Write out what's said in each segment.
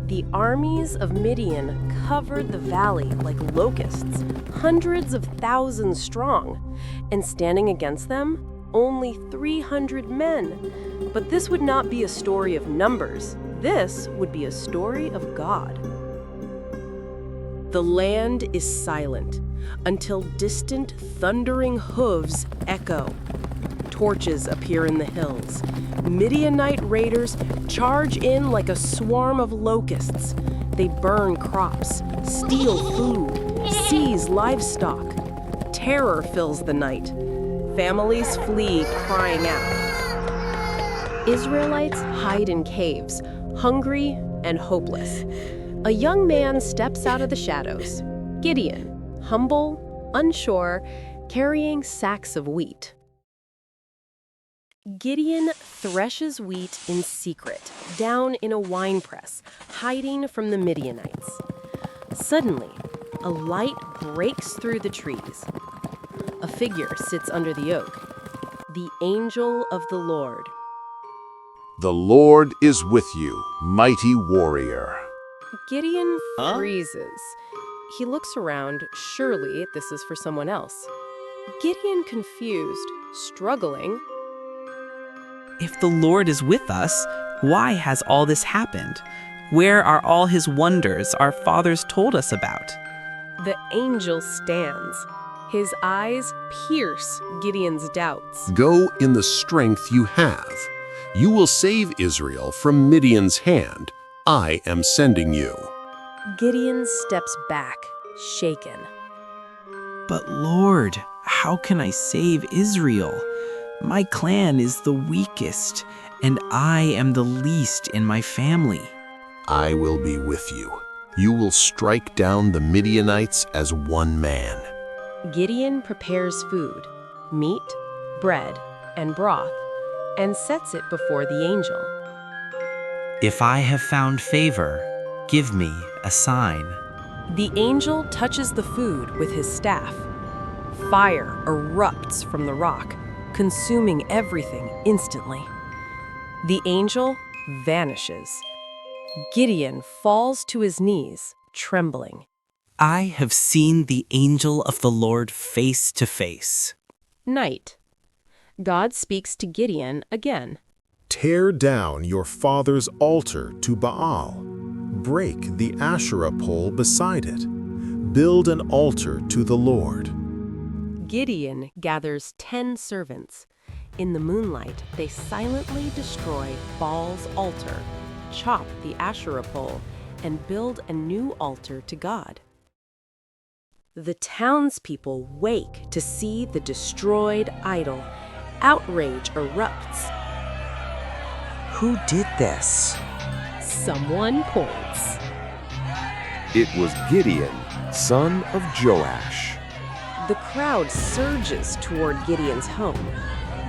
The armies of Midian covered the valley like locusts, hundreds of thousands strong, and standing against them, only 300 men. But this would not be a story of numbers. This would be a story of God. The land is silent until distant thundering hooves echo. Torches appear in the hills. Midianite raiders charge in like a swarm of locusts. They burn crops, steal food, seize livestock. Terror fills the night. Families flee, crying out. Israelites hide in caves, hungry and hopeless. A young man steps out of the shadows. Gideon, humble, unsure, carrying sacks of wheat. Gideon threshes wheat in secret, down in a winepress, hiding from the Midianites. Suddenly, a light breaks through the trees. A figure sits under the oak, the angel of the Lord. The Lord is with you, mighty warrior. Gideon freezes. He looks around. Surely this is for someone else. Gideon, confused, struggling. If the Lord is with us, why has all this happened? Where are all his wonders our fathers told us about? The angel stands. His eyes pierce Gideon's doubts. Go in the strength you have. You will save Israel from Midian's hand. I am sending you. Gideon steps back, shaken. But Lord, how can I save Israel? My clan is the weakest, and I am the least in my family. I will be with you. You will strike down the Midianites as one man. Gideon prepares food, meat, bread, and broth, and sets it before the angel. If I have found favor, give me a sign. The angel touches the food with his staff. Fire erupts from the rock, consuming everything instantly. The angel vanishes. Gideon falls to his knees, trembling. I have seen the angel of the Lord face to face. Night. God speaks to Gideon again. Tear down your father's altar to Baal. Break the Asherah pole beside it. Build an altar to the Lord. Gideon gathers 10 servants. In the moonlight, they silently destroy Baal's altar, chop the Asherah pole, and build a new altar to God. The townspeople wake to see the destroyed idol. Outrage erupts. Who did this? Someone points. It was Gideon, son of Joash. The crowd surges toward Gideon's home,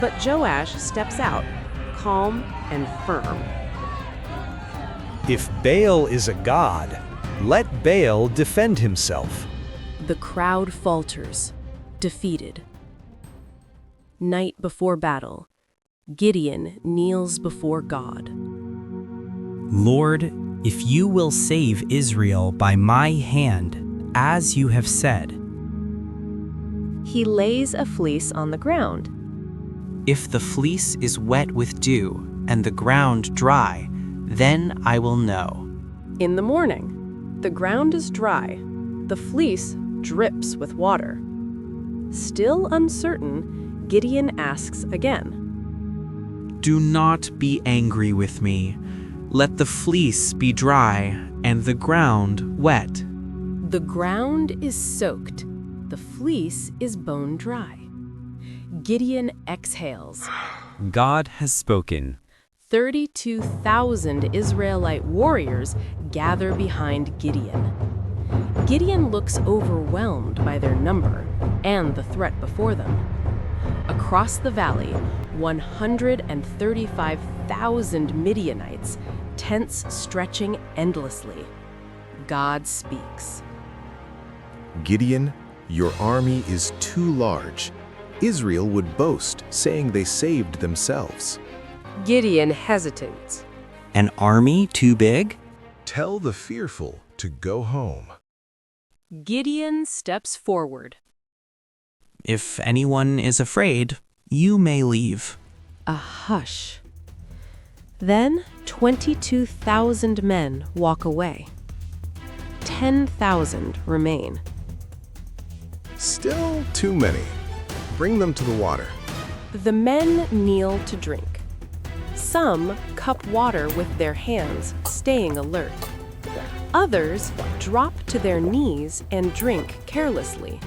but Joash steps out, calm and firm. If Baal is a god, let Baal defend himself. The crowd falters, defeated. Night before battle, Gideon kneels before God. Lord, if you will save Israel by my hand, as you have said. He lays a fleece on the ground. If the fleece is wet with dew and the ground dry, then I will know. In the morning, the ground is dry. The fleece drips with water. Still uncertain, Gideon asks again. Do not be angry with me. Let the fleece be dry and the ground wet. The ground is soaked. The fleece is bone dry. Gideon exhales. God has spoken. 32,000 Israelite warriors gather behind Gideon. Gideon looks overwhelmed by their number and the threat before them. Across the valley, 135,000 Midianites, tents stretching endlessly. God speaks. Gideon, your army is too large. Israel would boast, saying they saved themselves. Gideon hesitates. An army too big? Tell the fearful to go home. Gideon steps forward. If anyone is afraid, you may leave. A hush. Then 22,000 men walk away. 10,000 remain. Still too many. Bring them to the water. The men kneel to drink. Some cup water with their hands, staying alert. Others drop to their knees and drink carelessly.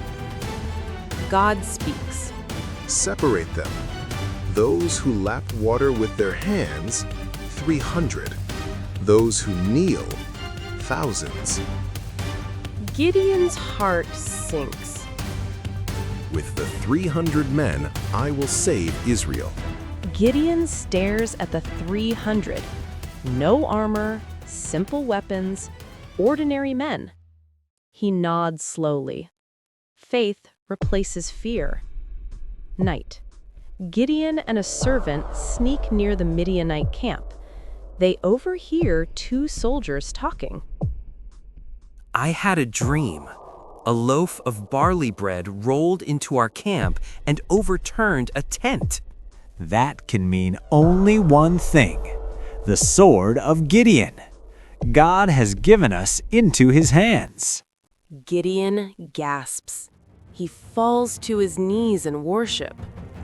God speaks. Separate them. Those who lap water with their hands, 300. Those who kneel, thousands. Gideon's heart sinks. With the 300 men, I will save Israel. Gideon stares at the 300. No armor, simple weapons, ordinary men. He nods slowly. Faith replaces fear. Night. Gideon and a servant sneak near the Midianite camp. They overhear two soldiers talking. I had a dream. A loaf of barley bread rolled into our camp and overturned a tent. That can mean only one thing: the sword of Gideon. God has given us into his hands. Gideon gasps. He falls to his knees in worship.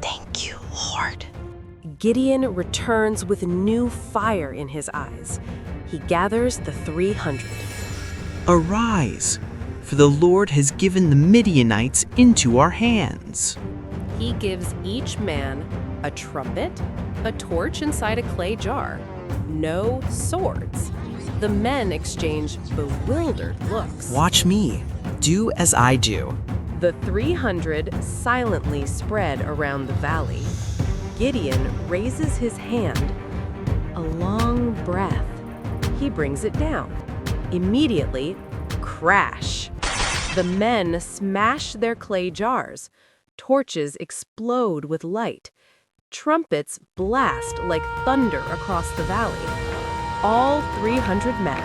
Thank you, Lord. Gideon returns with new fire in his eyes. He gathers the 300. Arise, for the Lord has given the Midianites into our hands. He gives each man a trumpet, a torch inside a clay jar. No swords. The men exchange bewildered looks. Watch me. Do as I do. The 300 silently spread around the valley. Gideon raises his hand. A long breath. He brings it down. Immediately, crash. The men smash their clay jars. Torches explode with light. Trumpets blast like thunder across the valley. All 300 men.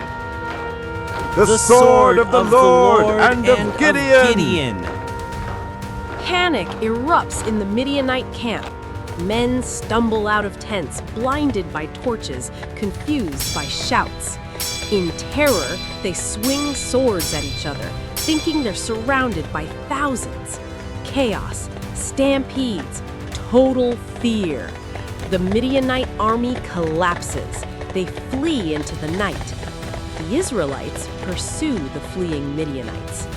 The sword of the Lord and of Gideon! Panic erupts in the Midianite camp. Men stumble out of tents, blinded by torches, confused by shouts. In terror, they swing swords at each other, thinking they're surrounded by thousands. Chaos, stampedes, total fear. The Midianite army collapses. They flee into the night. The Israelites pursue the fleeing Midianites.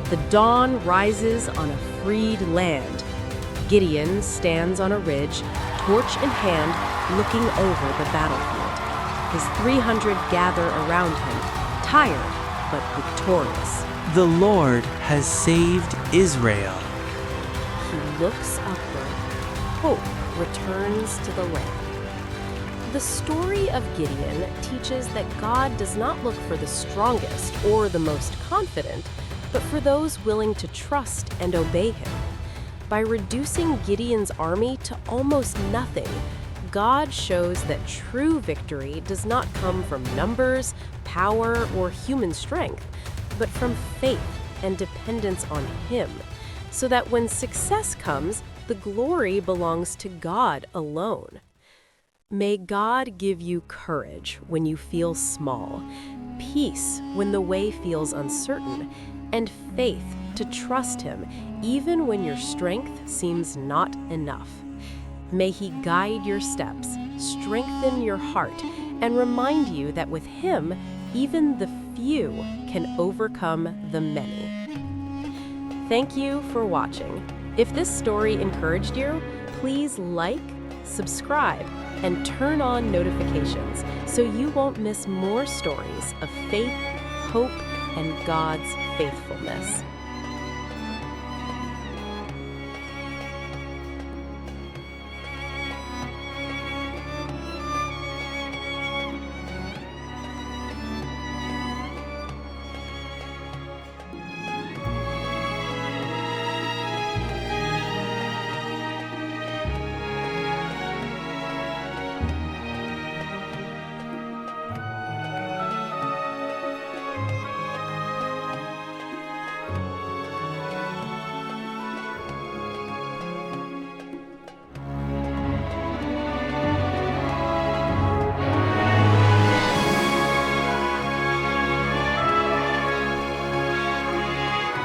The dawn rises on a freed land. Gideon stands on a ridge, torch in hand, looking over the battlefield. His 300 gather around him, tired but victorious. The Lord has saved Israel. He looks upward. Hope returns to the land. The story of Gideon teaches that God does not look for the strongest or the most confident, but for those willing to trust and obey him. By reducing Gideon's army to almost nothing, God shows that true victory does not come from numbers, power, or human strength, but from faith and dependence on him, so that when success comes, the glory belongs to God alone. May God give you courage when you feel small, peace when the way feels uncertain, and faith to trust him even when your strength seems not enough. May he guide your steps, strengthen your heart, and remind you that with him, even the few can overcome the many. Thank you for watching. If this story encouraged you, please like, subscribe, and turn on notifications so you won't miss more stories of faith, hope, and God's faithfulness.